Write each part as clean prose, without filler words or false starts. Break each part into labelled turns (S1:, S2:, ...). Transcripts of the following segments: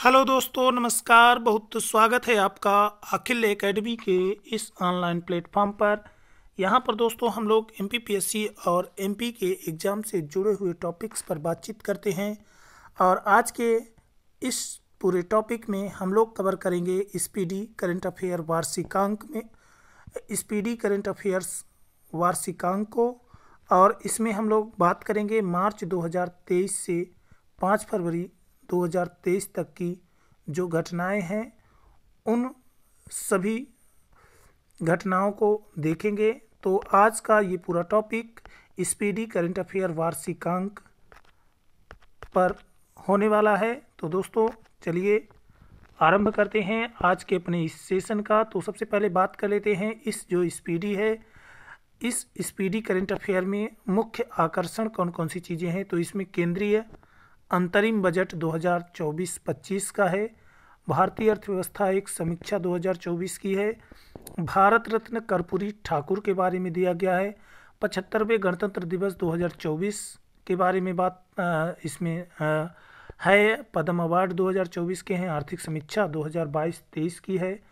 S1: Hello दोस्तों, नमस्कार। बहुत स्वागत है आपका अखिल एकेडमी के इस ऑनलाइन प्लेटफॉर्म पर। यहाँ पर दोस्तों हम लोग एमपीपीएससी और एमपी के एग्ज़ाम से जुड़े हुए टॉपिक्स पर बातचीत करते हैं। और आज के इस पूरे टॉपिक में हम लोग कवर करेंगे स्पीडी करंट अफेयर वार्षिकांक में स्पीडी करंट अफेयर्स वार्षिकांक को। और इसमें हम लोग बात करेंगे मार्च 2023 से 5 फरवरी 2023 तक की जो घटनाएं हैं उन सभी घटनाओं को देखेंगे। तो आज का ये पूरा टॉपिक स्पीडी करंट अफेयर वार्षिकांक पर होने वाला है। तो दोस्तों चलिए आरंभ करते हैं आज के अपने इस सेशन का। तो सबसे पहले बात कर लेते हैं इस जो स्पीडी है, इस स्पीडी करंट अफेयर में मुख्य आकर्षण कौन कौन सी चीज़ें हैं। तो इसमें केंद्रीय अंतरिम बजट 2024-25 का है, भारतीय अर्थव्यवस्था एक समीक्षा 2024 की है, भारत रत्न कर्पूरी ठाकुर के बारे में दिया गया है, 75वें गणतंत्र दिवस 2024 के बारे में बात इसमें है, पद्म अवार्ड 2024 के हैं, आर्थिक समीक्षा 2022-23 की है,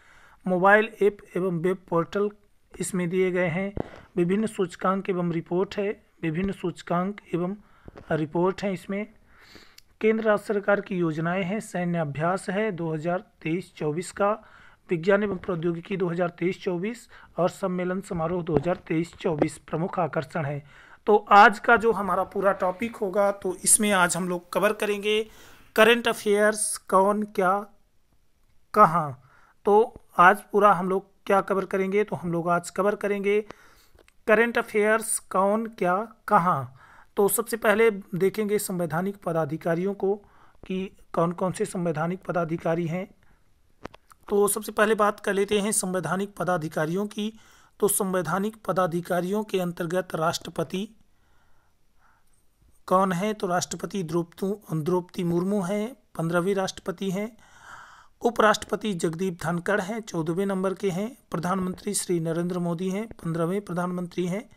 S1: मोबाइल ऐप एवं वेब पोर्टल इसमें दिए गए हैं, विभिन्न सूचकांक एवं रिपोर्ट है, विभिन्न सूचकांक एवं रिपोर्ट हैं इसमें, केंद्र राज्य सरकार की योजनाएं हैं, सैन्य अभ्यास है 2023-24 का, विज्ञान एवं प्रौद्योगिकी 2023-24 और सम्मेलन समारोह 2023-24 प्रमुख आकर्षण है। तो आज का जो हमारा पूरा टॉपिक होगा तो इसमें आज हम लोग कवर करेंगे करंट अफेयर्स कौन क्या कहाँ। तो आज पूरा हम लोग क्या कवर करेंगे, तो हम लोग आज कवर करेंगे करंट अफेयर्स कौन क्या कहाँ। तो सबसे पहले देखेंगे संवैधानिक पदाधिकारियों को कि कौन कौन से संवैधानिक पदाधिकारी हैं। तो सबसे पहले बात कर लेते हैं संवैधानिक पदाधिकारियों की। तो संवैधानिक पदाधिकारियों के अंतर्गत राष्ट्रपति कौन है, तो राष्ट्रपति द्रौपदी मुर्मू हैं, 15वीं राष्ट्रपति हैं, उपराष्ट्रपति जगदीप धनखड़ हैं, 14वें नंबर के हैं, प्रधानमंत्री श्री नरेंद्र मोदी हैं, 15वें प्रधानमंत्री हैं।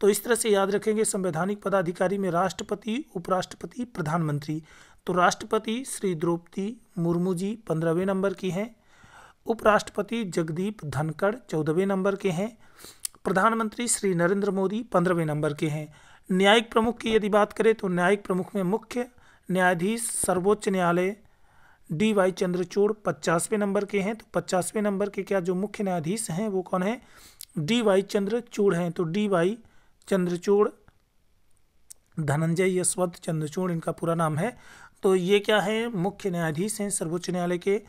S1: तो इस तरह से याद रखेंगे संवैधानिक पदाधिकारी में राष्ट्रपति, उपराष्ट्रपति, प्रधानमंत्री। तो राष्ट्रपति श्री द्रौपदी मुर्मू जी 15वें नंबर की हैं, उपराष्ट्रपति जगदीप धनखड़ 14वें नंबर के हैं, प्रधानमंत्री श्री नरेंद्र मोदी 15वें नंबर के हैं। न्यायिक प्रमुख की यदि बात करें तो न्यायिक प्रमुख में मुख्य न्यायाधीश सर्वोच्च न्यायालय डी.वाई. चंद्रचूड़ 50वें नंबर के हैं। तो 50वें नंबर के क्या जो मुख्य न्यायाधीश हैं वो कौन है, डी.वाई. चंद्रचूड़ हैं। तो डी.वाई. चंद्रचूड़, धनंजय यशवंत चंद्रचूड़ इनका पूरा नाम है। तो ये क्या है, मुख्य न्यायाधीश हैं सर्वोच्च न्यायालय के।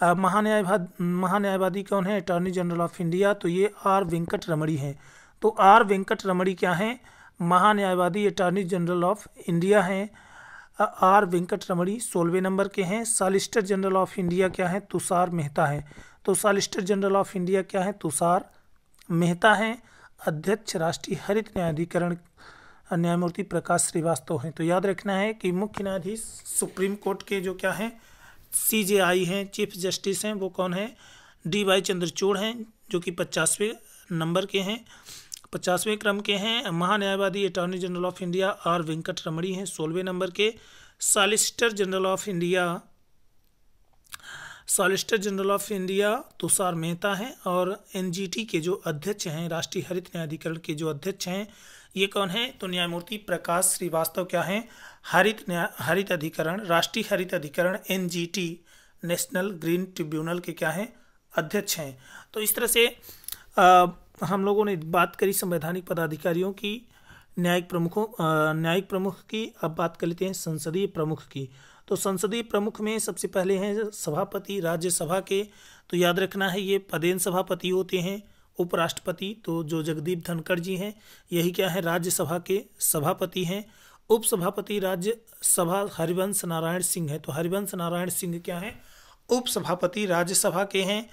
S1: महान्यायवादी कौन है, अटॉर्नी जनरल ऑफ इंडिया। तो ये आर वेंकट रमणी हैं। तो आर वेंकट रमणी क्या हैं, महान्यायवादी अटॉर्नी जनरल ऑफ इंडिया हैं। आर वेंकट रमणी 16वें नंबर के हैं। सॉलिसिटर जनरल ऑफ इंडिया क्या है, तुषार मेहता है। तो सॉलिसिटर जनरल ऑफ इंडिया क्या है, तुषार मेहता हैं। अध्यक्ष राष्ट्रीय हरित न्यायाधिकरण न्यायमूर्ति प्रकाश श्रीवास्तव हैं। तो याद रखना है कि मुख्य न्यायाधीश सुप्रीम कोर्ट के जो क्या हैं, सीजेआई हैं, चीफ जस्टिस हैं, वो कौन है, डी.वाई. चंद्रचूड़ हैं जो कि 50वें नंबर के हैं, 50वें क्रम के हैं। महान्यायवादी attorney general of India R Venkat Ramani हैं 16वें नंबर के। Solicitor general of India Tushar Mehta हैं। और एनजीटी के जो अध्यक्ष हैं, राष्ट्रीय हरित न्यायाधिकरण के जो अध्यक्ष हैं, ये कौन है, तो न्यायमूर्ति प्रकाश श्रीवास्तव क्या हैं, हरित अधिकरण, राष्ट्रीय हरित अधिकरण एनजीटी, नेशनल ग्रीन ट्रिब्यूनल के क्या हैं, अध्यक्ष हैं। तो इस तरह से हम लोगों ने बात करी संवैधानिक पदाधिकारियों की, न्यायिक प्रमुख की। अब बात कर लेते हैं संसदीय प्रमुख की। तो संसदीय प्रमुख में सबसे पहले हैं सभापति राज्यसभा के। तो याद रखना है ये पदेन सभापति होते हैं। उपराष्ट्रपति तो जो जगदीप धनखड़ जी हैं यही क्या है, राज्यसभा के सभापति हैं। उपसभापति राज्यसभा हरिवंश नारायण सिंह है। तो हरिवंश नारायण सिंह क्या है, उपसभापति राज्यसभा के हैं।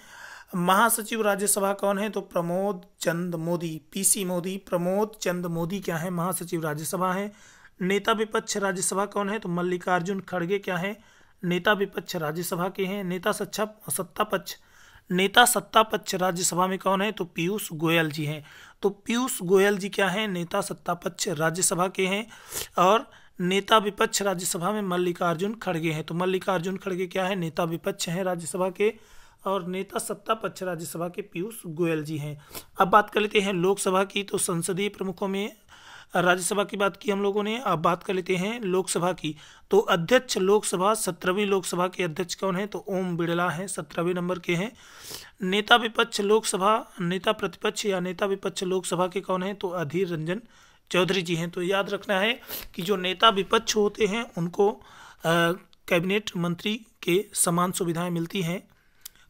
S1: महासचिव राज्यसभा कौन है, तो प्रमोद चंद मोदी, पीसी मोदी, प्रमोद चंद मोदी क्या है, महासचिव राज्यसभा है। नेता विपक्ष राज्यसभा कौन है, तो मल्लिकार्जुन खड़गे क्या है, नेता विपक्ष राज्यसभा के हैं। नेता सत्ता पक्ष राज्यसभा में कौन है, तो पीयूष गोयल जी हैं। तो पीयूष गोयल जी क्या हैं, नेता सत्ता पक्ष राज्यसभा के हैं। और नेता विपक्ष राज्यसभा में मल्लिकार्जुन खड़गे हैं। तो मल्लिकार्जुन खड़गे क्या है, नेता विपक्ष हैं राज्यसभा के, और नेता सत्ता पक्ष राज्यसभा के पीयूष गोयल जी हैं। अब बात कर लेते हैं लोकसभा की। तो संसदीय प्रमुखों में राज्यसभा की बात की हम लोगों ने, अब बात कर लेते हैं लोकसभा की। तो अध्यक्ष लोकसभा 17वीं लोकसभा के अध्यक्ष कौन है, तो ओम बिरला हैं, 17वें नंबर के हैं। नेता विपक्ष लोकसभा, नेता प्रतिपक्ष या नेता विपक्ष लोकसभा के कौन है, तो अधीर रंजन चौधरी जी हैं। तो याद रखना है कि जो नेता विपक्ष होते हैं उनको कैबिनेट मंत्री के समान सुविधाएं मिलती हैं।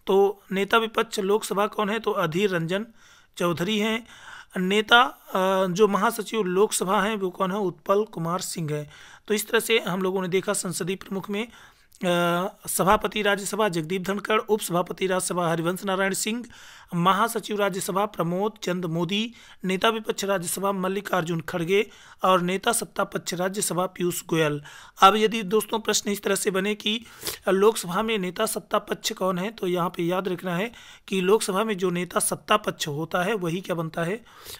S1: तो नेता विपक्ष लोकसभा कौन है, तो अधीर रंजन चौधरी हैं। नेता जो महासचिव लोकसभा हैं वो कौन है, उत्पल कुमार सिंह है। तो इस तरह से हम लोगों ने देखा संसदीय प्रमुख में सभापति राज्यसभा जगदीप धनखड़, उपसभापति राज्यसभा हरिवंश नारायण सिंह, महासचिव राज्यसभा प्रमोद चंद मोदी, नेता विपक्ष राज्यसभा मल्लिकार्जुन खड़गे और नेता सत्ता पक्ष राज्यसभा पीयूष गोयल। अब यदि दोस्तों प्रश्न इस तरह से बने कि लोकसभा में नेता सत्ता पक्ष कौन है, तो यहाँ पे याद रखना है कि लोकसभा में जो नेता सत्ता पक्ष होता है वही क्या बनता है,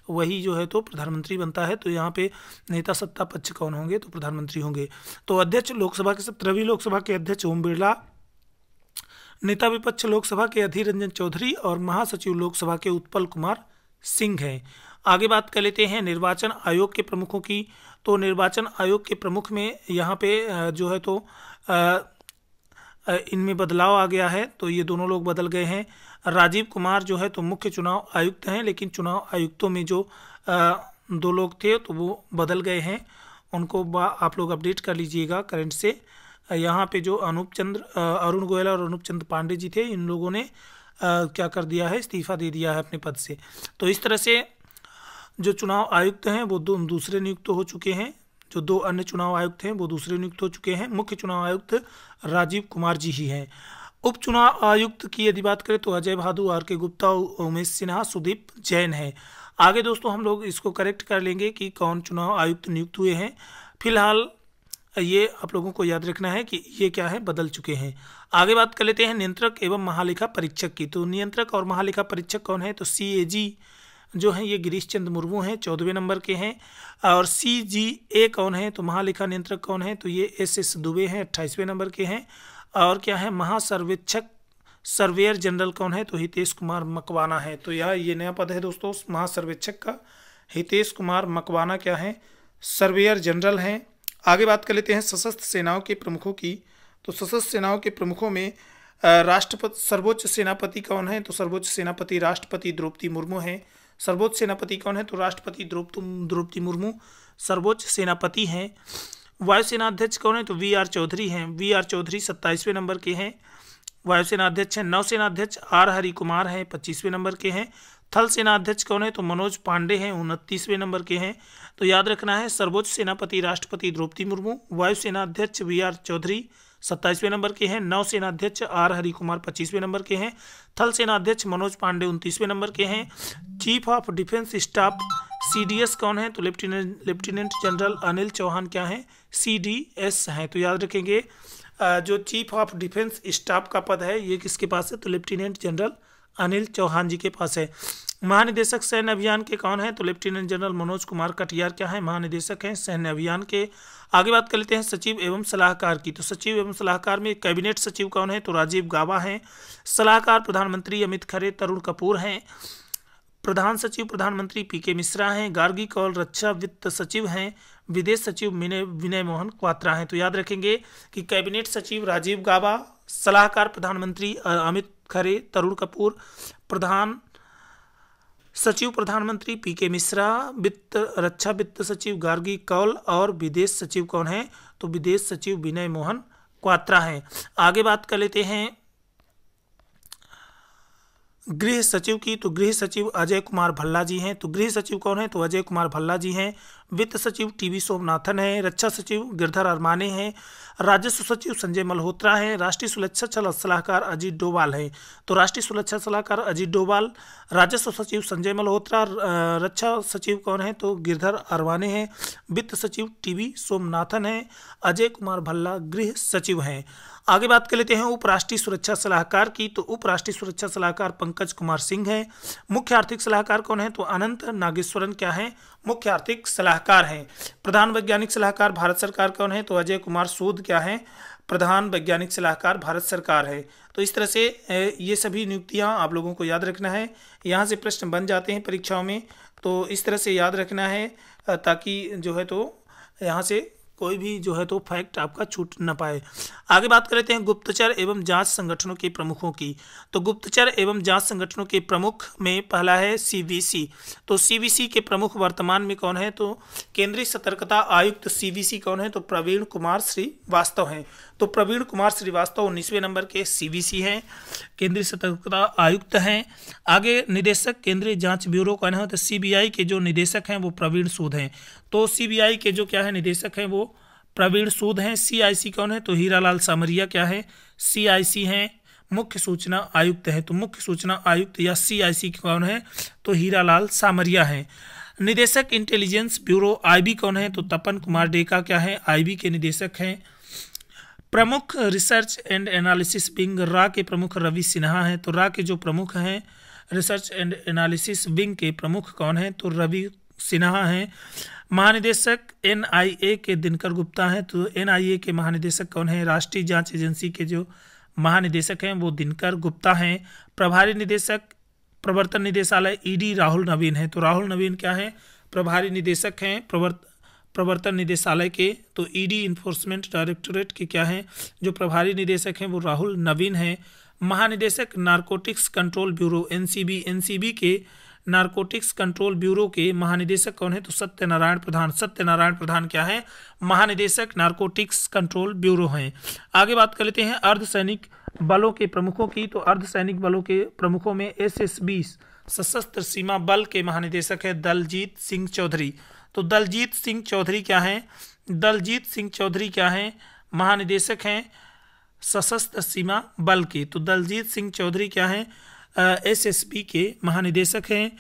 S1: वही जो है तो प्रधानमंत्री बनता है। तो यहाँ पे नेता सत्ता पक्ष कौन होंगे, तो प्रधानमंत्री होंगे। तो अध्यक्ष लोकसभा के 17वीं लोकसभा के अध्यक्ष ओम बिरला, नेता विपक्ष लोकसभा के अधीर रंजन चौधरी और महासचिव लोकसभा के उत्पल कुमार सिंह हैं। आगे बात कर लेते हैं निर्वाचन आयोग के प्रमुखों की। तो निर्वाचन आयोग के प्रमुख में यहाँ पे जो है तो इनमें बदलाव आ गया है। तो ये दोनों लोग बदल गए हैं। राजीव कुमार जो है तो मुख्य चुनाव आयुक्त हैं, लेकिन चुनाव आयुक्तों में जो 2 लोग थे तो वो बदल गए हैं, उनको आप लोग अपडेट कर लीजिएगा करंट से। यहाँ पे जो अरुण गोयल और अनूप चंद्र पांडे जी थे, इन लोगों ने क्या कर दिया है, इस्तीफा दे दिया है अपने पद से। तो इस तरह से जो चुनाव आयुक्त हैं वो दूसरे नियुक्त हो चुके हैं, जो 2 अन्य चुनाव आयुक्त हैं वो दूसरे नियुक्त हो चुके हैं। मुख्य चुनाव आयुक्त राजीव कुमार जी ही हैं। उप चुनाव आयुक्त की यदि बात करें तो अजय भादु, आर.के. गुप्ता, उमेश सिन्हा, सुदीप जैन है। आगे दोस्तों हम लोग इसको करेक्ट कर लेंगे कि कौन चुनाव आयुक्त नियुक्त हुए हैं। फिलहाल ये आप लोगों को याद रखना है कि ये क्या है, बदल चुके हैं। आगे बात कर लेते हैं नियंत्रक एवं महालेखा परीक्षक की। तो नियंत्रक और महालेखा परीक्षक कौन है, तो CAG जो हैं ये गिरीश चंद्र मुर्मू हैं, 14वें नंबर के हैं। और CGA कौन है, तो महालेखा नियंत्रक कौन है, तो ये SS दुबे हैं, 28वें नंबर के हैं। और क्या है, महासर्वेक्षक सर्वेयर जनरल कौन है, तो हितेश कुमार मकवाना है। तो ये नया पद है दोस्तों महासर्वेक्षक का, हितेश कुमार मकवाना क्या है, सर्वेयर जनरल हैं। आगे बात कर लेते हैं सशस्त्र सेनाओं के प्रमुखों की। तो सशस्त्र सेनाओं के प्रमुखों में राष्ट्रपति सर्वोच्च सेनापति कौन है, तो सर्वोच्च सेनापति राष्ट्रपति द्रौपदी मुर्मू हैं। सर्वोच्च सेनापति कौन है, तो राष्ट्रपति द्रौपदी मुर्मू सर्वोच्च सेनापति हैं। वायुसेना अध्यक्ष कौन है, तो VR चौधरी हैं। VR चौधरी 27वें नंबर के हैं, वायुसेना अध्यक्ष हैं। नौसेना अध्यक्ष R हरि कुमार हैं, 25वें नंबर के हैं। थल सेना अध्यक्ष कौन है, तो मनोज पांडे हैं, 29वें नंबर के हैं। तो याद रखना है सर्वोच्च सेनापति राष्ट्रपति द्रौपदी मुर्मू, वायुसेना अध्यक्ष VR चौधरी 27वें नंबर के हैं, नौसेना अध्यक्ष R हरि कुमार 25वें नंबर के हैं, थल सेना अध्यक्ष मनोज पांडे 29वें नंबर के हैं। Chief of defence staff CDS कौन है, तो लेफ्टिनेंट जनरल अनिल चौहान क्या है, CDS हैं। तो याद रखेंगे जो चीफ ऑफ डिफेंस स्टाफ का पद है ये किसके पास है, तो लेफ्टिनेंट जनरल अनिल चौहान जी के पास है। महानिदेशक सैन्य अभियान के कौन है, तो लेफ्टिनेंट जनरल मनोज कुमार कटियार क्या है, महानिदेशक हैं सैन्य अभियान के। आगे बात कर लेते हैं सचिव एवं सलाहकार की। तो सचिव एवं सलाहकार में कैबिनेट सचिव कौन है, तो राजीव गाबा हैं। सलाहकार प्रधानमंत्री अमित खरे तरुण कपूर हैं। प्रधान सचिव प्रधानमंत्री PK मिश्रा हैं। गार्गी कौल रक्षा वित्त सचिव हैं। विदेश सचिव विनय मोहन क्वात्रा हैं। तो याद रखेंगे कि कैबिनेट सचिव राजीव गाबा, सलाहकार प्रधानमंत्री अमित खरे तरुण कपूर, प्रधान सचिव प्रधानमंत्री PK मिश्रा, रक्षा वित्त सचिव गार्गी कौल और विदेश सचिव कौन है, तो विदेश सचिव विनय मोहन क्वात्रा हैं। आगे बात कर लेते हैं गृह सचिव की। तो गृह सचिव अजय कुमार भल्ला जी हैं। तो गृह सचिव कौन है, तो अजय कुमार भल्ला जी हैं। वित्त सचिव TB सोमनाथन हैं। रक्षा सचिव गिरधर अरमाने हैं। राजस्व सचिव संजय मल्होत्रा हैं। राष्ट्रीय सुरक्षा सलाहकार अजीत डोभाल हैं। तो राष्ट्रीय सुरक्षा सलाहकार अजीत डोभाल, राजस्व सचिव संजय मल्होत्रा, रक्षा सचिव कौन है, तो गिरधर अरमाने हैं। वित्त सचिव TB सोमनाथन हैं। अजय कुमार भल्ला गृह सचिव हैं। आगे बात कर लेते हैं उपराष्ट्रीय सुरक्षा सलाहकार की। तो उपराष्ट्रीय सुरक्षा सलाहकार पंकज कुमार सिंह हैं। मुख्य आर्थिक सलाहकार कौन है, तो अनंत नागेश्वरन क्या है, मुख्य आर्थिक सलाहकार हैं। प्रधान वैज्ञानिक सलाहकार भारत सरकार कौन है? तो अजय कुमार सूद क्या है? प्रधान वैज्ञानिक सलाहकार भारत सरकार है। तो इस तरह से ये सभी नियुक्तियां आप लोगों को याद रखना है। यहाँ से प्रश्न बन जाते हैं परीक्षाओं में, तो इस तरह से याद रखना है ताकि जो है तो यहाँ से कोई भी जो है तो फैक्ट आपका छूट न पाए। आगे बात कर लेते हैं गुप्तचर एवं जांच संगठनों के प्रमुखों की। तो गुप्तचर एवं जांच संगठनों के प्रमुख में पहला है सीवीसी। तो सीवीसी के प्रमुख वर्तमान में कौन है? तो केंद्रीय सतर्कता आयुक्त सीवीसी कौन है? तो प्रवीण कुमार श्रीवास्तव हैं। तो प्रवीण कुमार श्रीवास्तव 19वें नंबर के सीवीसी हैं, केंद्रीय सतर्कता आयुक्त हैं। आगे निदेशक केंद्रीय जांच ब्यूरो कौन है? तो सीबीआई के जो निदेशक हैं वो प्रवीण सूद हैं। तो सीबीआई के जो क्या है निदेशक हैं वो प्रवीण सूद हैं। सीआईसी कौन है? तो हीरालाल सामरिया क्या है? सीआईसी हैं। मुख्य सूचना आयुक्त है, तो मुख्य सूचना आयुक्त या सीआईसी कौन है? तो हीरालाल सामरिया हैं। निदेशक इंटेलिजेंस ब्यूरो आईबी कौन है? तो तपन कुमार डेका क्या है? आईबी के निदेशक हैं। प्रमुख रिसर्च एंड एनालिसिस विंग रा के प्रमुख रवि सिन्हा हैं। तो रा के जो प्रमुख हैं रिसर्च एंड एनालिसिस विंग के प्रमुख कौन हैं? तो रवि सिन्हा हैं। महानिदेशक एनआईए के दिनकर गुप्ता हैं। तो एनआईए के महानिदेशक कौन हैं? राष्ट्रीय जांच एजेंसी के जो महानिदेशक हैं वो दिनकर गुप्ता हैं। प्रभारी निदेशक प्रवर्तन निदेशालय ईडी राहुल नवीन है। तो राहुल नवीन क्या है? प्रभारी निदेशक हैं प्रवर्तन निदेशालय के। तो ईडी इन्फोर्समेंट डायरेक्टोरेट के क्या हैं? जो प्रभारी निदेशक हैं वो राहुल नवीन हैं। महानिदेशक नारकोटिक्स कंट्रोल ब्यूरो एनसीबी के नारकोटिक्स कंट्रोल ब्यूरो के महानिदेशक कौन है? तो सत्यनारायण प्रधान। सत्यनारायण प्रधान क्या है? महानिदेशक नारकोटिक्स कंट्रोल ब्यूरो हैं। आगे बात कर लेते हैं अर्धसैनिक बलों के प्रमुखों की। तो अर्धसैनिक बलों के प्रमुखों में एसएसबी सशस्त्र सीमा बल के महानिदेशक है दलजीत सिंह चौधरी। तो दलजीत सिंह चौधरी क्या है? दलजीत सिंह चौधरी क्या है? महानिदेशक हैं सशस्त्र सीमा बल के। तो दलजीत सिंह चौधरी क्या है? एसएसबी के महानिदेशक हैं।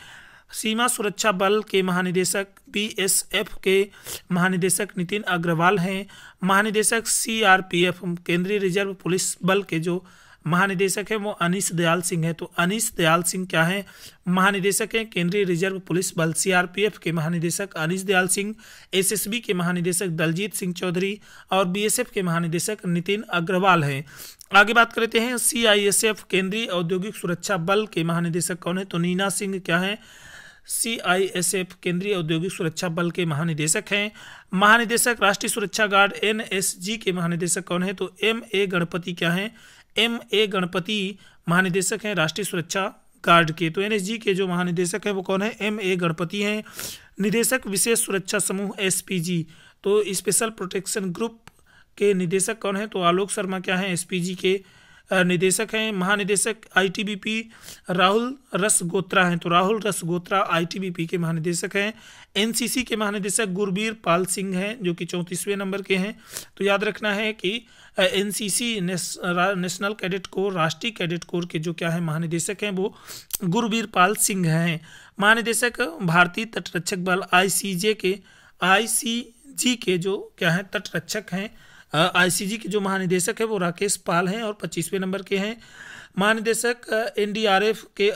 S1: सीमा सुरक्षा बल के महानिदेशक बीएसएफ के महानिदेशक नितिन अग्रवाल हैं। महानिदेशक सीआरपीएफ केंद्रीय रिजर्व पुलिस बल के जो महानिदेशक हैं वो अनीश दयाल सिंह है। तो अनीश दयाल सिंह क्या है? महानिदेशक हैं केंद्रीय रिजर्व पुलिस बल। सीआरपीएफ के महानिदेशक अनीश दयाल सिंह, एसएसबी के महानिदेशक दलजीत सिंह चौधरी और बीएसएफ के महानिदेशक नितिन अग्रवाल हैं। आगे बात करते हैं सीआईएसएफ केंद्रीय औद्योगिक सुरक्षा बल के महानिदेशक कौन है? तो नीना सिंह क्या है? सीआईएसएफ केंद्रीय औद्योगिक सुरक्षा बल के महानिदेशक हैं। महानिदेशक राष्ट्रीय सुरक्षा गार्ड एनएसजी के महानिदेशक कौन है? तो एमए गणपति क्या है? एमए गणपति महानिदेशक हैं राष्ट्रीय सुरक्षा गार्ड के। तो एनएसजी के जो महानिदेशक हैं वो कौन है? एमए गणपति हैं। निदेशक विशेष सुरक्षा समूह एसपीजी, तो स्पेशल प्रोटेक्शन ग्रुप के निदेशक कौन है? तो आलोक शर्मा क्या है? एसपीजी के निदेशक हैं। महानिदेशक आईटीबीपी राहुल रसगोत्रा हैं। तो राहुल रसगोत्रा आईटीबीपी के महानिदेशक हैं। एनसीसी के महानिदेशक गुरबीर पाल सिंह हैं जो कि 34वें नंबर के हैं। तो याद रखना है कि एनसीसी नेशनल कैडेट कोर राष्ट्रीय कैडेट कोर के जो क्या है महानिदेशक हैं वो गुरबीर पाल सिंह हैं। महानिदेशक भारतीय तटरक्षक बल आईसीजी के जो क्या है तटरक्षक हैं आईसीजी के जो महानिदेशक है वो राकेश पाल हैं और 25वें नंबर के हैं। महानिदेशक एनडीआरएफ के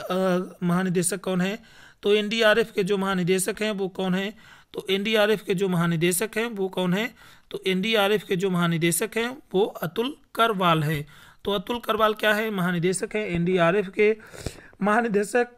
S1: महानिदेशक कौन है? तो एनडीआरएफ के जो महानिदेशक हैं वो कौन है? तो एनडीआरएफ के जो महानिदेशक हैं वो कौन है? तो एनडीआरएफ के जो महानिदेशक हैं वो अतुल करवाल हैं। तो अतुल करवाल क्या है? महानिदेशक है एनडीआरएफ के। महानिदेशक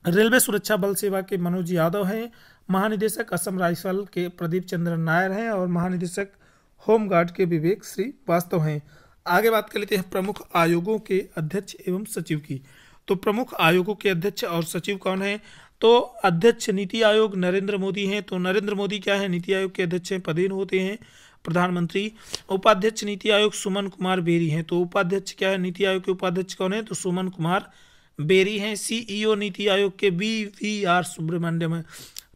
S1: रेलवे सुरक्षा बल सेवा के मनोज यादव हैं। महानिदेशक असम राइफल के प्रदीप चंद्र नायर हैं और महानिदेशक होमगार्ड के विवेक श्रीवास्तव हैं। आगे बात कर लेते हैं प्रमुख आयोगों के अध्यक्ष एवं सचिव की। तो प्रमुख आयोगों के अध्यक्ष और सचिव कौन है? तो अध्यक्ष नीति आयोग नरेंद्र मोदी हैं। तो नरेंद्र मोदी क्या है? नीति आयोग के अध्यक्ष हैं, पदेन होते हैं प्रधानमंत्री। उपाध्यक्ष नीति आयोग सुमन कुमार बेरी हैं। तो उपाध्यक्ष क्या है? नीति आयोग के उपाध्यक्ष कौन है? तो सुमन कुमार बेरी हैं। सीईओ नीति आयोग के बीवीआर सुब्रमण्यम है।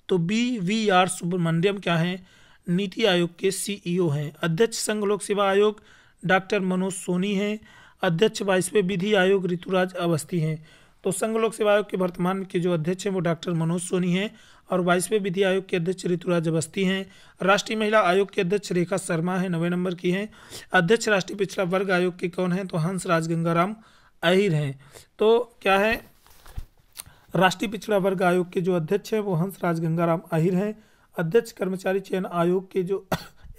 S1: तो बीवीआर सुब्रमण्यम क्या है? नीति आयोग के सीईओ हैं। अध्यक्ष संघ लोक सेवा आयोग डॉक्टर मनोज सोनी हैं। अध्यक्ष 22वें विधि आयोग ऋतुराज अवस्थी हैं। तो संघ लोक सेवा आयोग के वर्तमान के जो अध्यक्ष हैं वो डॉक्टर मनोज सोनी हैं और 22वें विधि आयोग के अध्यक्ष ऋतुराज अवस्थी हैं। राष्ट्रीय महिला आयोग के अध्यक्ष रेखा शर्मा है, 9वें नंबर की हैं। अध्यक्ष राष्ट्रीय पिछड़ा वर्ग आयोग के कौन है? तो हंस राज गंगाराम अहिर हैं। तो क्या है? राष्ट्रीय पिछड़ा वर्ग आयोग के जो अध्यक्ष हैं वो हंसराज गंगाराम आहिर हैं। अध्यक्ष कर्मचारी चयन आयोग के जो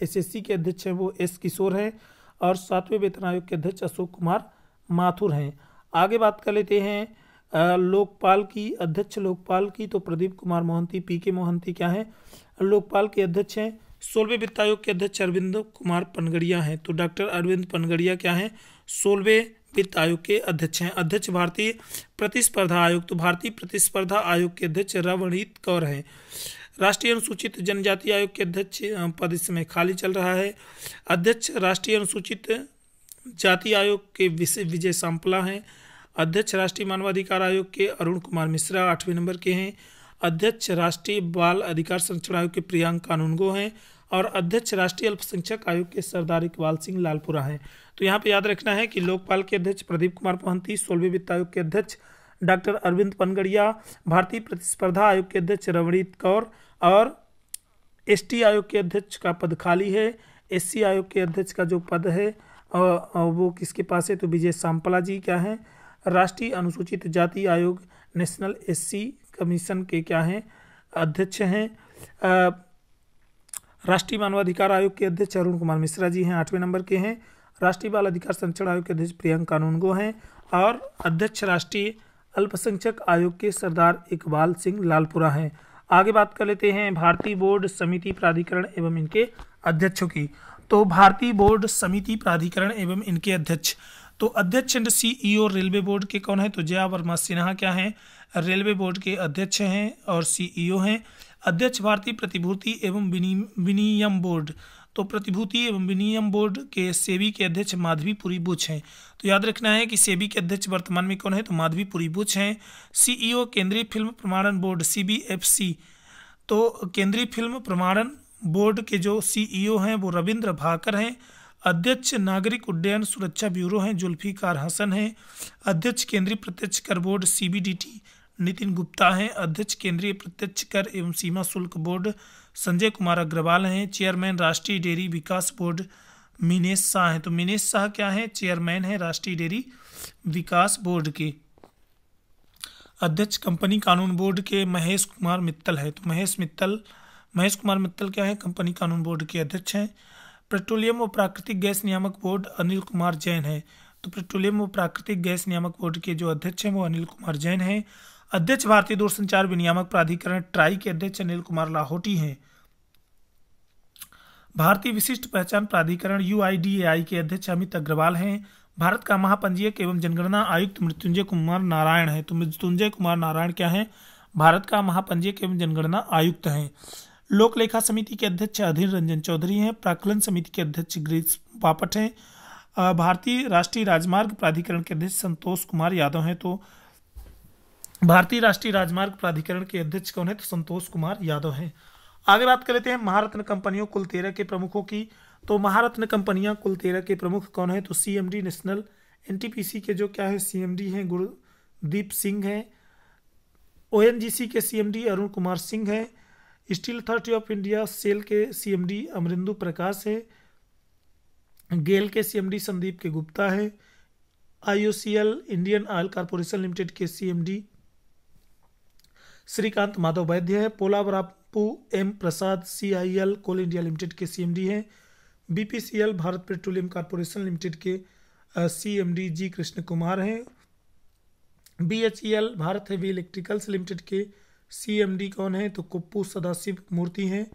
S1: एसएससी के अध्यक्ष हैं वो एस किशोर हैं। और 7वें वेतन आयोग के अध्यक्ष अशोक कुमार माथुर हैं। आगे बात कर लेते हैं लोकपाल की। अध्यक्ष लोकपाल की तो प्रदीप कुमार मोहंती, पीके मोहंती क्या है, लोकपाल के अध्यक्ष हैं। 16वें वित्त आयोग के अध्यक्ष अरविंद कुमार पनगड़िया हैं। तो डॉक्टर अरविंद पनगड़िया क्या हैं, 16वें वित्त आयोग के अध्यक्ष हैं। अध्यक्ष भारतीय प्रतिस्पर्धा आयोग, तो भारतीय प्रतिस्पर्धा आयोग के अध्यक्ष रवनीत कौर हैं। राष्ट्रीय अनुसूचित जनजाति आयोग के अध्यक्ष पद इस समय खाली चल रहा है। अध्यक्ष राष्ट्रीय अनुसूचित जाति आयोग के विजय सांपला हैं। अध्यक्ष राष्ट्रीय मानवाधिकार आयोग के अरुण कुमार मिश्रा 8वें नंबर के हैं। अध्यक्ष राष्ट्रीय बाल अधिकार संरक्षण आयोग के प्रियांक कानूनगो हैं। और अध्यक्ष राष्ट्रीय अल्पसंख्यक आयोग के सरदार इकबाल सिंह लालपुरा हैं। तो यहाँ पे याद रखना है कि लोकपाल के अध्यक्ष प्रदीप कुमार मोहंती, 16वें वित्त आयोग के अध्यक्ष डॉक्टर अरविंद पनगड़िया, भारतीय प्रतिस्पर्धा आयोग के अध्यक्ष रवनीत कौर, और एसटी आयोग के अध्यक्ष का पद खाली है। एससी आयोग के अध्यक्ष का जो पद है वो किसके पास है, तो विजय सांपला जी क्या हैं, राष्ट्रीय अनुसूचित जाति आयोग नेशनल एससी कमीशन के क्या हैं, अध्यक्ष हैं। राष्ट्रीय मानवाधिकार आयोग के अध्यक्ष अरुण कुमार मिश्रा जी हैं, 8वें नंबर के हैं। राष्ट्रीय बाल अधिकार संरक्षण आयोग के अध्यक्ष प्रियंक कानूनगो हैं। और अध्यक्ष राष्ट्रीय अल्पसंख्यक आयोग के सरदार इकबाल सिंह लालपुरा हैं। आगे बात कर लेते हैं भारतीय बोर्ड समिति प्राधिकरण एवं इनके अध्यक्षों की। तो भारतीय बोर्ड समिति प्राधिकरण एवं इनके अध्यक्ष, तो अध्यक्ष एंड सीईओ रेलवे बोर्ड के कौन है, तो जया वर्मा सिन्हा क्या हैं, रेलवे बोर्ड के अध्यक्ष हैं और सीईओ हैं। अध्यक्ष भारतीय प्रतिभूति एवं विनियम बोर्ड, तो प्रतिभूति एवं विनियम बोर्ड के सेबी के अध्यक्ष माधवीपुरी बुच हैं। तो याद रखना है कि सेबी के अध्यक्ष वर्तमान में कौन है, तो माधवीपुरी बुच हैं। सीईओ केंद्रीय फिल्म प्रमाणन बोर्ड सीबीएफसी, तो केंद्रीय फिल्म प्रमाणन बोर्ड के जो सीईओ हैं वो रविंद्र भाकर हैं। अध्यक्ष नागरिक उड्डयन सुरक्षा ब्यूरो हैं जुल्फिकार हसन हैं। अध्यक्ष केंद्रीय प्रत्यक्ष कर बोर्ड सीबीडीटी नितिन गुप्ता हैं। अध्यक्ष केंद्रीय प्रत्यक्ष कर एवं सीमा शुल्क बोर्ड संजय कुमार अग्रवाल हैं। चेयरमैन राष्ट्रीय डेयरी विकास बोर्ड मिनेश शाह हैं। तो मिनेश शाह क्या हैं, चेयरमैन हैं राष्ट्रीय डेयरी विकास बोर्ड के। अध्यक्ष कंपनी कानून बोर्ड के महेश कुमार मित्तल है। तो महेश कुमार मित्तल क्या है, कंपनी कानून बोर्ड के अध्यक्ष हैं। पेट्रोलियम व प्राकृतिक गैस नियामक बोर्ड अनिल कुमार जैन है। तो पेट्रोलियम व प्राकृतिक गैस नियामक बोर्ड के जो अध्यक्ष हैं वो अनिल कुमार जैन हैं। अध्यक्ष भारतीय दूरसंचार विनियामक प्राधिकरण ट्राई के अध्यक्ष अनिल कुमार लाहौटी हैं। भारतीय विशिष्ट पहचान प्राधिकरण यूआईडीएआई के अध्यक्ष अमित अग्रवाल हैं। भारत का महापंजीयक एवं जनगणना आयुक्त मृत्युंजय कुमार नारायण है। तो मृत्युंजय कुमार नारायण क्या है, भारत का महापंजीयक एवं जनगणना आयुक्त हैं। लोक लेखा समिति के अध्यक्ष अधीर रंजन चौधरी हैं। प्राक्कलन समिति के अध्यक्ष गिरीश बापट हैं। भारतीय राष्ट्रीय राजमार्ग प्राधिकरण के अध्यक्ष संतोष कुमार यादव हैं। तो भारतीय राष्ट्रीय राजमार्ग प्राधिकरण के अध्यक्ष कौन है, तो संतोष कुमार यादव हैं। आगे बात कर लेते हैं महारत्न कंपनियों कुल 13 के प्रमुखों की। तो महारत्न कंपनियां कुल 13 के प्रमुख कौन है, तो सीएमडी नेशनल एनटीपीसी के जो क्या है सीएमडी हैं गुरदीप सिंह हैं। ओएनजीसी के सीएमडी अरुण कुमार सिंह हैं। Steel Authority of India SAIL के सीएमडी अमरिंदु प्रकाश है। गेल के सीएमडी संदीप के गुप्ता है। IOCL Indian Oil Corporation Limited के सीएमडी श्रीकांत माधव वैद्य है। Polavarapu M Prasad CIL Coal India Limited के सीएमडी हैं। BPCL Bharat Petroleum Corporation Limited के सीएमडी जी कृष्ण कुमार हैं। BHEL Bharat Heavy Electricals Limited के सीएमडी कौन है, तो कुप्पू सदाशिव मूर्ति हैं।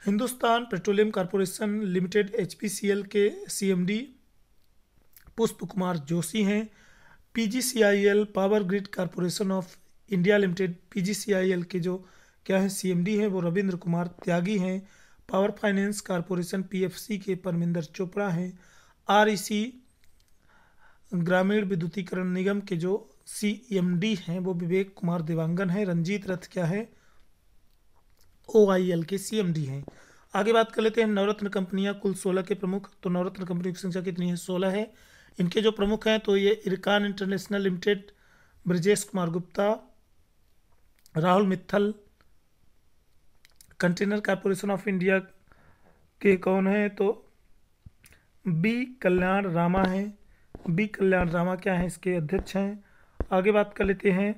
S1: Hindustan Petroleum Corporation limited HPCL के सीएमडी पुष्प कुमार जोशी हैं। PGCIL power grid corporation of India limited PGCIL के जो क्या है सीएमडी हैं वो रविंद्र कुमार त्यागी हैं। पावर फाइनेंस कॉर्पोरेशन पीएफसी के परमिंदर चोपड़ा हैं। आरईसी ग्रामीण विद्युतीकरण निगम के जो सीएमडी हैं वो विवेक कुमार देवांगन है। रंजीत रथ क्या है, ओआईएल के सीएमडी हैं। आगे बात कर लेते हैं नवरत्न कंपनियां कुल 16 के प्रमुख। तो नवरत्न कंपनी की संख्या कितनी है, 16 है। इनके जो प्रमुख हैं तो ये Ircon international limited Brajesh Kumar Gupta, Rahul Mittal. Container corporation of India के कौन है, तो बी कल्याण रामा है। बी कल्याण रामा क्या है, इसके अध्यक्ष हैं। आगे बात कर लेते हैं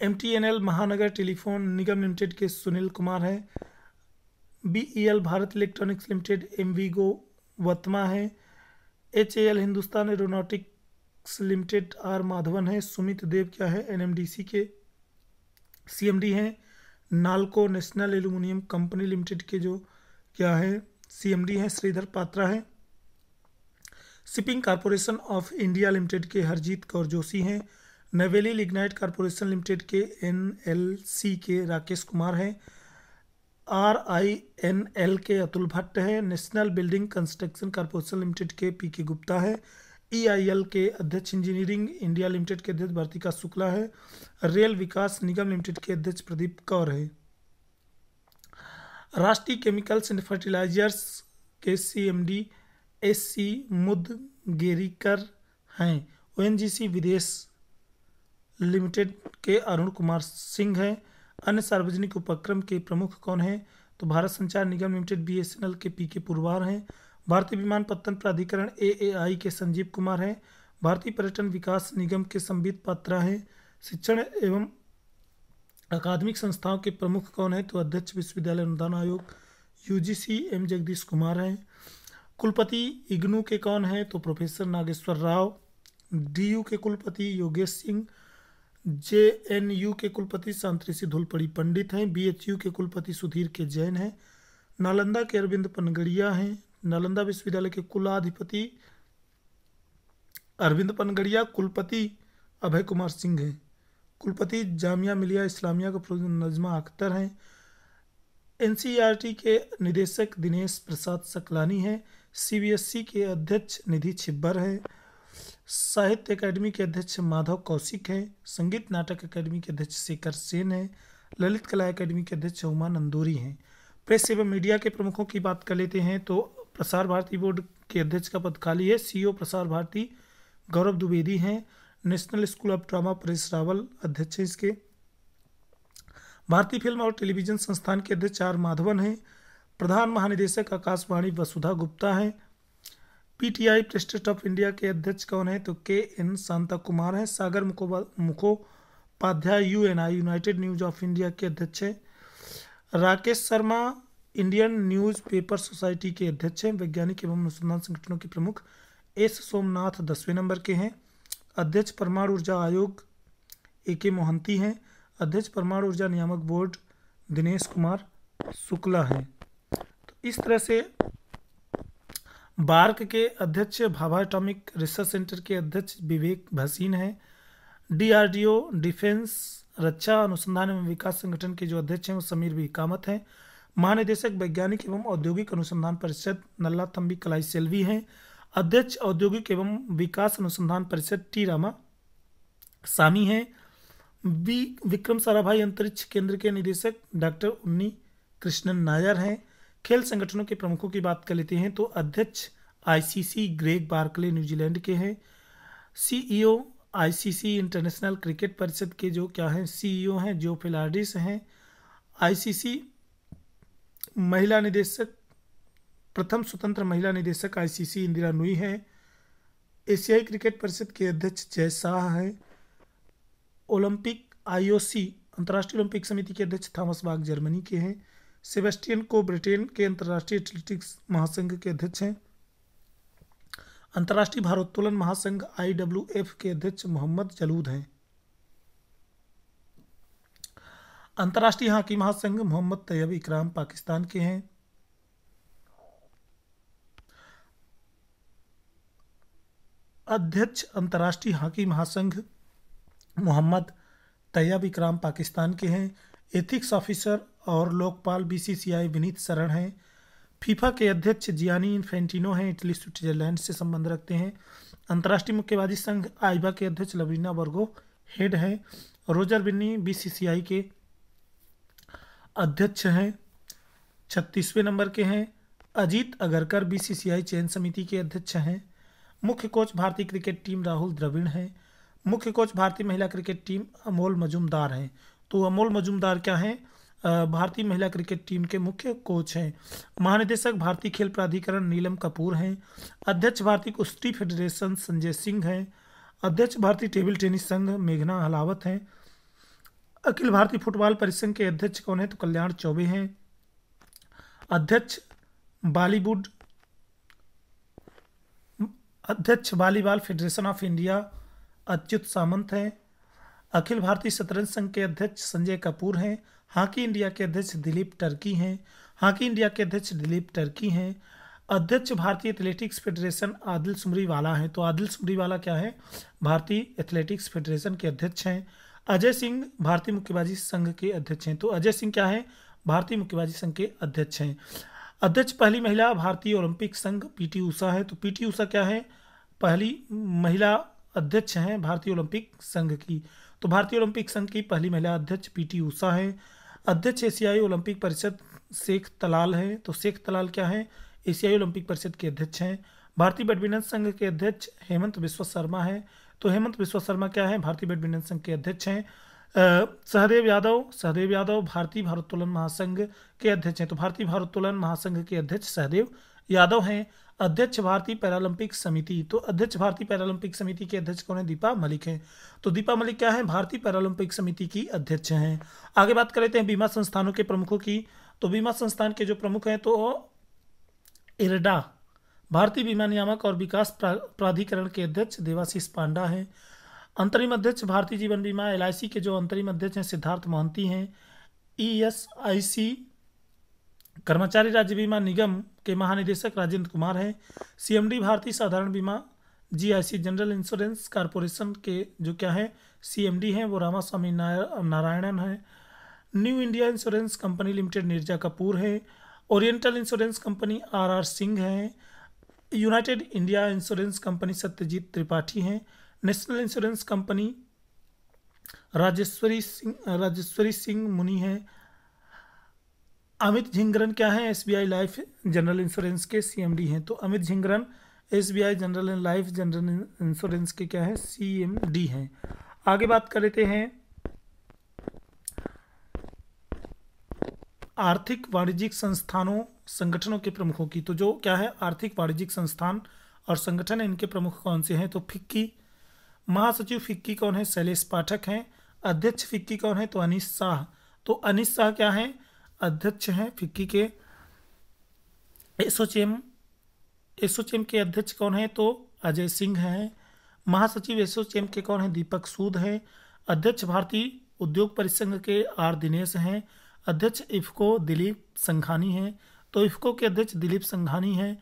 S1: MTNL महानगर टेलीफोन निगम लिमिटेड के सुनील कुमार हैं। BEL Bharat electronics limited MVGO वर्तमा है। HAL Hindustan aeronautics limited R Madhavan है। सुमित देव क्या है, NMDC के CMD हैं। NALCO national aluminium company limited के जो क्या है CMD हैं श्रीधर पात्रा है। Shipping corporation of India Limited के हरजीत कौर जोशी हैं। नवेली लिग्नाइट कॉरपोरेशन लिमिटेड के NLC के राकेश कुमार हैं। RINL के अतुल भट्ट है। National building construction corporation limited के PK गुप्ता है। EIL के अध्यक्ष इंजीनियरिंग इंडिया लिमिटेड के अध्यक्ष भारतिका शुक्ला है। रेल विकास निगम लिमिटेड के अध्यक्ष प्रदीप कौर है। राष्ट्रीय केमिकल्स एंड फर्टिलाइजर्स के CMD SC मुदगेरीकर हैं। ONGC विदेश लिमिटेड के अरुण कुमार सिंह हैं। अन्य सार्वजनिक उपक्रम के प्रमुख कौन हैं, तो भारत संचार निगम लिमिटेड BSNL के PK पुरवार हैं। भारतीय विमानपत्तन प्राधिकरण AAI के संजीव कुमार हैं। भारतीय पर्यटन विकास निगम के संबित पात्रा हैं। शिक्षण एवं अकादमिक संस्थाओं के प्रमुख कौन हैं, तो अध्यक्ष विश्वविद्यालय अनुदान आयोग UGC M जगदीश कुमार हैं। कुलपति इग्नू के कौन हैं, तो प्रोफेसर नागेश्वर राव। DU के कुलपति योगेश सिंह। JNU के कुलपति शांतऋषि धूलपड़ी पंडित हैं। BHU के कुलपति सुधीर के जैन हैं। नालंदा के अरविंद पनगड़िया हैं। नालंदा विश्वविद्यालय के कुलाधिपति अरविंद पनगड़िया। कुलपति अभय कुमार सिंह हैं। कुलपति जामिया मिलिया इस्लामिया का प्रोफेसर नजमा अख्तर हैं। NCERT के निदेशक दिनेश प्रसाद सकलानी हैं। CBSE के अध्यक्ष निधि छिब्बर है। साहित्य अकादमी के अध्यक्ष माधव कौशिक हैं। संगीत नाटक अकादमी के अध्यक्ष शेखर सेन हैं। ललित कला अकादमी के अध्यक्ष उमा नंदूरी हैं। प्रेस एवं मीडिया के प्रमुखों की बात कर लेते हैं, तो प्रसार भारती बोर्ड के अध्यक्ष का पद खाली है। CEO प्रसार भारती गौरव द्विवेदी हैं। National school of drama Paresh Rawal अध्यक्ष हैं इसके। भारतीय फिल्म और टेलीविजन संस्थान के अध्यक्ष R माधवन हैं। प्रधान महानिदेशक आकाशवाणी वसुधा गुप्ता हैं। PTI press trust of India के अध्यक्ष कौन है, तो KN शांता कुमार हैं। Sagar Mukhopadhyay UNI united news of India के अध्यक्ष हैं। Rakesh Sharma Indian newspaper society के अध्यक्ष हैं। वैज्ञानिक एवं अनुसंधान संगठनों के प्रमुख S सोमनाथ 10वें नंबर के हैं। अध्यक्ष परमाणु ऊर्जा आयोग AK मोहंती हैं। अध्यक्ष परमाणु ऊर्जा नियामक बोर्ड दिनेश कुमार शुक्ला हैं। तो इस तरह से बार्क के अध्यक्ष भाभा एटॉमिक रिसर्च सेंटर के अध्यक्ष विवेक भसीन हैं। DRDO डिफेंस रक्षा अनुसंधान एवं विकास संगठन के जो अध्यक्ष हैं वो समीर बी कामत हैं। महानिदेशक वैज्ञानिक एवं औद्योगिक अनुसंधान परिषद नल्ला थम्बी कलाई सेल्वी हैं। अध्यक्ष औद्योगिक एवं विकास अनुसंधान परिषद T रामा सामी हैं। विक्रम साराभाई अंतरिक्ष केंद्र के निदेशक डॉक्टर उन्नी कृष्णन नायर हैं। खेल संगठनों के प्रमुखों की बात कर लेते हैं, तो अध्यक्ष ICC ग्रेग बार्कले न्यूजीलैंड के हैं। CEO ICC इंटरनेशनल क्रिकेट परिषद के जो क्या हैं CEO हैं जो फिलार्डिस हैं। ICC महिला निदेशक प्रथम स्वतंत्र महिला निदेशक ICC इंदिरा नुई है। एशियाई क्रिकेट परिषद के अध्यक्ष जय शाह है। ओलंपिक IOC अंतर्राष्ट्रीय ओलंपिक समिति के अध्यक्ष थॉमस बाग जर्मनी के हैं। सेबेस्टियन को ब्रिटेन के अंतर्राष्ट्रीय एथलेटिक्स महासंघ के अध्यक्ष हैं। अंतर्राष्ट्रीय भारोत्तोलन महासंघ IWF के अध्यक्ष मोहम्मद जलूद हैं। अंतर्राष्ट्रीय हॉकी महासंघ मोहम्मद तैयब इकराम पाकिस्तान के हैं। अध्यक्ष अंतर्राष्ट्रीय हॉकी महासंघ मोहम्मद तैयब इकराम पाकिस्तान के हैं। एथिक्स ऑफिसर और लोकपाल BCCI विनीत शरण हैं। फीफा के अध्यक्ष जियानी इन्फेंटिनो हैं। इटली स्विट्जरलैंड से संबंध रखते हैं। अंतर्राष्ट्रीय मुक्केबाजी संघ आइबा के अध्यक्ष लवरीना बर्गो हेड हैं। रोजर बिन्नी BCCI के अध्यक्ष हैं, 36वें नंबर के हैं। अजीत अगरकर BCCI चयन समिति के अध्यक्ष हैं। मुख्य कोच भारतीय क्रिकेट टीम राहुल द्रविड़ हैं। मुख्य कोच भारतीय महिला क्रिकेट टीम अमोल मजूमदार हैं। तो अमोल मजूमदार क्या हैं, भारतीय महिला क्रिकेट टीम के मुख्य कोच हैं। महानिदेशक भारतीय खेल प्राधिकरण नीलम कपूर हैं। अध्यक्ष भारतीय कुश्ती फेडरेशन संजय सिंह हैं। अध्यक्ष भारतीय टेबल टेनिस संघ मेघना हलावत हैं। अखिल भारतीय फुटबॉल परिसंघ के अध्यक्ष कौन है? तो कल्याण चौबे हैं। अध्यक्ष बॉलीवुड अध्यक्ष volleyball federation of India Achyuta Samanta हैं। अखिल भारतीय शतरंज संघ के अध्यक्ष संजय कपूर हैं। हॉकी इंडिया के अध्यक्ष दिलीप टर्की हैं। हॉकी इंडिया के अध्यक्ष दिलीप टर्की हैं। अध्यक्ष भारतीय एथलेटिक्स फेडरेशन आदिल सुमरीवाला हैं। तो आदिल सुमरीवाला क्या है? भारतीय एथलेटिक्स फेडरेशन के अध्यक्ष हैं। अजय सिंह भारतीय मुक्केबाजी संघ के अध्यक्ष हैं। तो अजय सिंह क्या है? भारतीय मुक्केबाजी संघ के अध्यक्ष हैं। अध्यक्ष पहली महिला भारतीय ओलंपिक संघ पीटी उषा है। तो पीटी उषा क्या है? पहली महिला अध्यक्ष हैं भारतीय ओलंपिक संघ की। तो भारतीय ओलंपिक संघ की पहली महिला अध्यक्ष पीटी उषा है। अध्यक्ष एशियाई ओलंपिक परिषद शेख तलाल है। तो शेख तलाल क्या है? एशियाई ओलंपिक परिषद के अध्यक्ष हैं। भारतीय बैडमिंटन संघ के अध्यक्ष हेमंत बिस्वा शर्मा है। तो हेमंत बिस्वा शर्मा क्या है? भारतीय बैडमिंटन संघ के अध्यक्ष हैं। सहदेव यादव भारतीय भारोत्तोलन महासंघ के अध्यक्ष हैं। तो भारतीय भारोत्तोलन महासंघ के अध्यक्ष सहदेव यादव हैं। अध्यक्ष भारतीय पैरालंपिक समिति। तो अध्यक्ष भारतीय पैरालंपिक समिति के अध्यक्ष कौन है? दीपा मलिक हैं। तो दीपा मलिक क्या है? भारतीय पैरालंपिक समिति की अध्यक्ष हैं। आगे बात कर लेते हैं बीमा संस्थानों के प्रमुखों की। तो बीमा संस्थान के जो प्रमुख हैं तो इरडा भारतीय बीमा नियामक और विकास प्राधिकरण के अध्यक्ष देवाशीष पांडा हैं। अंतरिम अध्यक्ष भारतीय जीवन बीमा LIC के जो अंतरिम अध्यक्ष हैं सिद्धार्थ मोहंती हैं। ESIC कर्मचारी राज्य बीमा निगम के महानिदेशक राजेंद्र कुमार हैं। CMD भारतीय साधारण बीमा GIC जनरल इंश्योरेंस कॉरपोरेशन के जो क्या है CMD हैं वो रामास्वामी नारायणन हैं। New India insurance company limited Neerja Kapoor है। Oriental insurance company RR Singh हैं। United India insurance company Satyajit Tripathi हैं। National insurance company Rajeshwari Singh Muni है। अमित झिंगरन क्या है? SBI लाइफ जनरल इंश्योरेंस के CMD हैं। तो Amit Jhingran SBI general life general insurance के क्या है? CMD हैं। आगे बात कर लेते हैं आर्थिक वाणिज्यिक संस्थानों संगठनों के प्रमुखों की। तो जो क्या है आर्थिक वाणिज्यिक संस्थान और संगठन इनके प्रमुख कौन से हैं? तो फिक्की महासचिव फिक्की कौन है? शैलेश पाठक हैं। अध्यक्ष फिक्की कौन है? तो अनीश शाह। तो अनीश शाह क्या है? अध्यक्ष हैं फिक्की के। एसोचेम के अध्यक्ष कौन है? तो अजय सिंह हैं। महासचिव एसोचेम के कौन है? दीपक सूद हैं। अध्यक्ष भारतीय उद्योग परिसंघ के R दिनेश हैं। अध्यक्ष इफ्को दिलीप संघानी हैं। तो इफ्को के अध्यक्ष दिलीप संघानी हैं।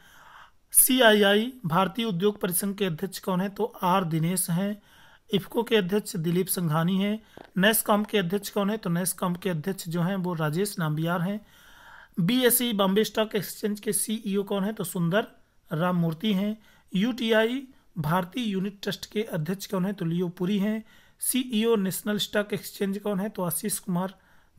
S1: CII भारतीय उद्योग परिसंघ के अध्यक्ष कौन है? तो R दिनेश हैं। इफ्को के अध्यक्ष दिलीप संघानी हैं। नेस्कॉम के अध्यक्ष कौन है? तो नेस्कॉम के अध्यक्ष जो हैं वो राजेश नाम्बियार हैं। BSE बॉम्बे स्टॉक एक्सचेंज के CEO कौन है? तो सुंदर राम मूर्ति हैं। UTI भारतीय यूनिट ट्रस्ट के अध्यक्ष कौन है? तो लियो पुरी हैं। CEO नेशनल स्टॉक एक्सचेंज कौन है? तो आशीष कुमार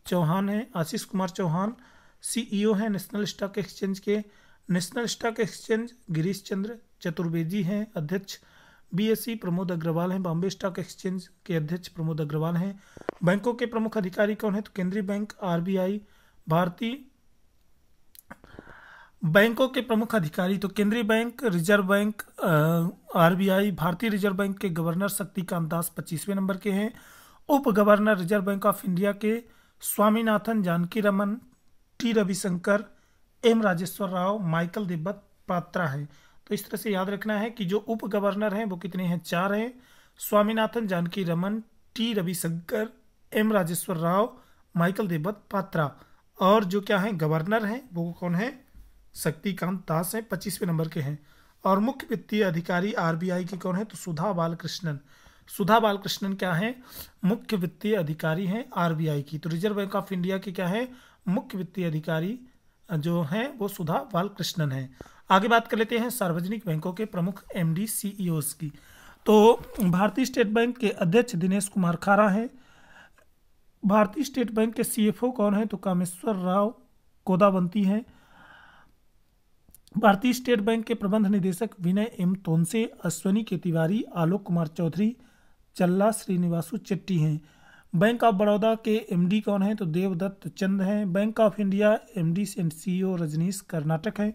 S1: चौहान है। आशीष कुमार चौहान CEO हैं नेशनल स्टॉक एक्सचेंज के। National stock exchange Girish Chandra Chaturvedi हैं अध्यक्ष। BSE प्रमोद अग्रवाल हैं। बॉम्बे स्टॉक एक्सचेंज के अध्यक्ष प्रमोद अग्रवाल हैं। बैंकों के प्रमुख अधिकारी कौन है? तो केंद्रीय बैंक RBI भारतीय बैंकों के प्रमुख अधिकारी तो केंद्रीय बैंक रिजर्व बैंक RBI भारतीय रिजर्व बैंक के गवर्नर शक्तिकांत दास 25वें नंबर के हैं। उप governor reserve bank of India के Swaminathan Janaki Raman T Ravishankar M Rajeshwar Rao Michael तिब्बत पात्रा है। तो इस तरह से याद रखना है कि जो उप गवर्नर हैं वो कितने हैं? 4 हैं। Swaminathan Janaki Raman T Ravishankar M Rajeshwar Rao Michael तिब्बत पात्रा। और जो क्या है गवर्नर हैं वो कौन है? शक्तिकांत दास हैं 25वें नंबर के हैं। और मुख्य वित्तीय अधिकारी RBI की कौन है? तो सुधा बालकृष्णन। सुधा बालकृष्णन क्या है? मुख्य वित्तीय अधिकारी हैं RBI की। तो रिजर्व बैंक ऑफ इंडिया की क्या है? मुख्य वित्तीय अधिकारी जो हैं वो सुधा बालकृष्णन है। आगे बात कर लेते हैं सार्वजनिक बैंकों के प्रमुख MD CEOs की। तो भारतीय स्टेट बैंक के अध्यक्ष दिनेश कुमार खारा हैं। भारतीय स्टेट बैंक के CFO कौन है? तो कामेश्वर राव कोदावंती हैं। भारतीय स्टेट बैंक के प्रबंध निदेशक विनय M तोनसे, अश्वनी के तिवारी, आलोक कुमार चौधरी, चल्ला श्रीनिवासु चेट्टी हैं। बैंक ऑफ बड़ौदा के MD कौन है? तो देवदत्त चंद हैं। Bank of India MD and CEO Rajneesh Karnatak हैं।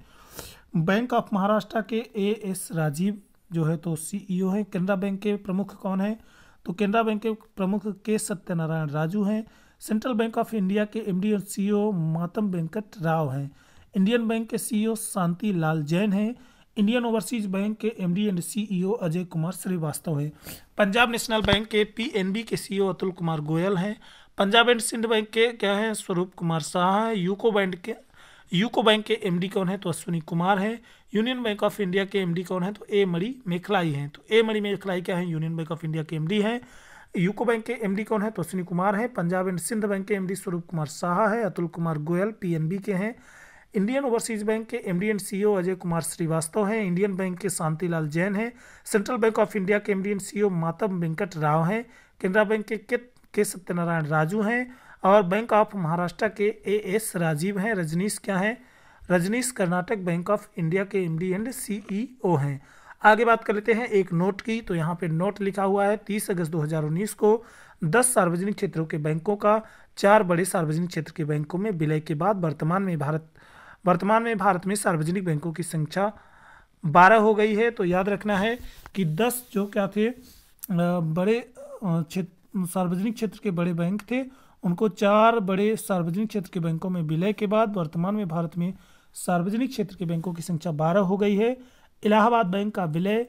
S1: बैंक ऑफ महाराष्ट्र के AS राजीव जो है तो CEO हैं। केनरा बैंक के प्रमुख कौन है? तो केनरा बैंक के प्रमुख के सत्यनारायण राजू हैं। सेंट्रल बैंक ऑफ इंडिया के एमडी और सीईओ मातम वेंकट राव हैं। इंडियन बैंक के सीईओ शांति लाल जैन हैं। इंडियन ओवरसीज बैंक के MD and CEO Ajay Kumar Srivastava है। पंजाब नेशनल बैंक के पीएनबी के सीईओ अतुल कुमार गोयल हैं। पंजाब एंड सिंध बैंक के क्या है, स्वरूप कुमार शाह हैं। यूको बैंक के एमडी कौन है, तो अश्विनी कुमार हैं। यूनियन बैंक ऑफ इंडिया के एमडी कौन है, तो ए मणि मेखलाई हैं। तो ए मणि मेखलाई क्या है, यूनियन बैंक ऑफ इंडिया के एमडी हैं। यूको बैंक के एमडी कौन है, तो अश्विनी कुमार हैं। पंजाब एंड सिंध बैंक के एमडी स्वरूप कुमार शाह है। अतुल कुमार गोयल पीएनबी के हैं। इंडियन ओवरसीज बैंक के MD and CEO Ajay Kumar Srivastava हैं। इंडियन बैंक के शांतिलाल जैन हैं। सेंट्रल बैंक ऑफ इंडिया के MD and CEO Matam Venkat Rao हैं। केनरा बैंक के सत्यनारायण राजू हैं। और बैंक ऑफ महाराष्ट्र के एएस राजीव हैं। रजनीश क्या है, Rajneesh Karnataka Bank of India के एमडी एंड सीईओ हैं। आगे बात कर लेते हैं एक नोट की। तो यहाँ पे नोट लिखा हुआ है 30 अगस्त 2019 को 10 सार्वजनिक क्षेत्रों के बैंकों का 4 बड़े सार्वजनिक क्षेत्र के बैंकों में विलय के बाद वर्तमान में भारत में सार्वजनिक बैंकों की संख्या 12 हो गई है। तो याद रखना है कि 10 जो क्या थे बड़े सार्वजनिक क्षेत्र के बड़े बैंक थे, उनको 4 बड़े सार्वजनिक क्षेत्र के बैंकों में विलय के बाद वर्तमान में भारत में सार्वजनिक क्षेत्र के बैंकों की संख्या 12 हो गई है। इलाहाबाद बैंक का विलय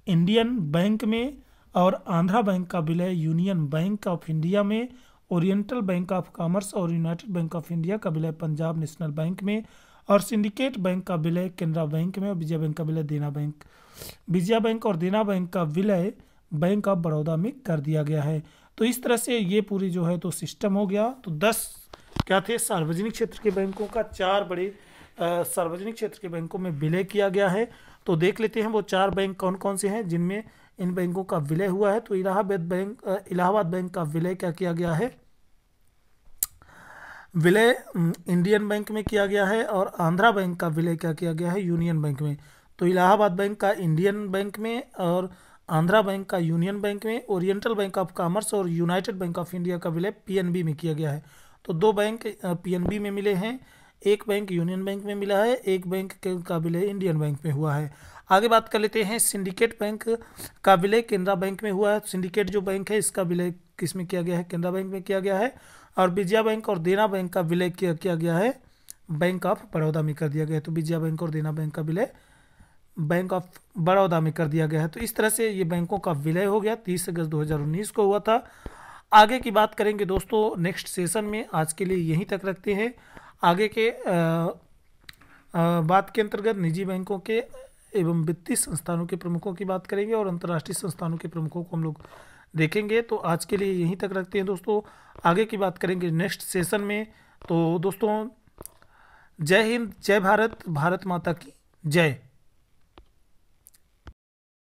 S1: इंडियन बैंक में, और आंध्रा बैंक का विलय यूनियन बैंक ऑफ इंडिया में, ओरिएंटल बैंक ऑफ कॉमर्स और यूनाइटेड बैंक ऑफ इंडिया का विलय पंजाब नेशनल बैंक में, और सिंडिकेट बैंक का विलय केनरा बैंक में, और विजया बैंक का विलय विजया बैंक और देना बैंक का विलय बैंक ऑफ बड़ौदा में कर दिया गया है। तो इस तरह से ये पूरी जो है तो सिस्टम हो गया। तो 10 क्या थे सार्वजनिक क्षेत्र के बैंकों का 4 बड़े सार्वजनिक क्षेत्र के बैंकों में विलय किया गया है। तो देख लेते हैं वो 4 बैंक कौन कौन से हैं जिनमें इन बैंकों का विलय हुआ है। तो इलाहाबाद बैंक का विलय क्या किया गया है, विलय इंडियन बैंक में किया गया है, और आंध्रा बैंक का विलय क्या किया गया है, यूनियन बैंक में। तो इलाहाबाद बैंक का इंडियन बैंक में, और आंध्रा बैंक का यूनियन बैंक में, ओरिएंटल बैंक ऑफ कॉमर्स और यूनाइटेड बैंक ऑफ इंडिया का विलय पीएनबी में किया गया है। तो 2 बैंक पीएनबी में मिले हैं, एक बैंक यूनियन बैंक में मिला है, एक बैंक का विलय इंडियन बैंक में हुआ है। आगे बात कर लेते हैं सिंडिकेट बैंक का विलय केनरा बैंक में हुआ है। सिंडिकेट जो बैंक है इसका विलय किस में किया गया है, केनरा बैंक में किया गया है। और विजया बैंक और देना बैंक का विलय किया गया है बैंक ऑफ बड़ौदा में कर दिया गया है। तो विजया बैंक और देना बैंक का विलय बैंक ऑफ बड़ौदा में कर दिया गया है। तो इस तरह से ये बैंकों का विलय हो गया, 30 अगस्त 2019 को हुआ था। आगे की बात करेंगे दोस्तों नेक्स्ट सेशन में। आज के लिए यहीं तक रखते हैं। आगे के बात के अंतर्गत निजी बैंकों के एवं वित्तीय संस्थानों के प्रमुखों की बात करेंगे, और अंतर्राष्ट्रीय संस्थानों के प्रमुखों को हम लोग देखेंगे। तो आज के लिए यहीं तक रखते हैं दोस्तों, आगे की बात करेंगे नेक्स्ट सेशन में। तो दोस्तों जय हिंद, जय भारत, भारत माता की जय।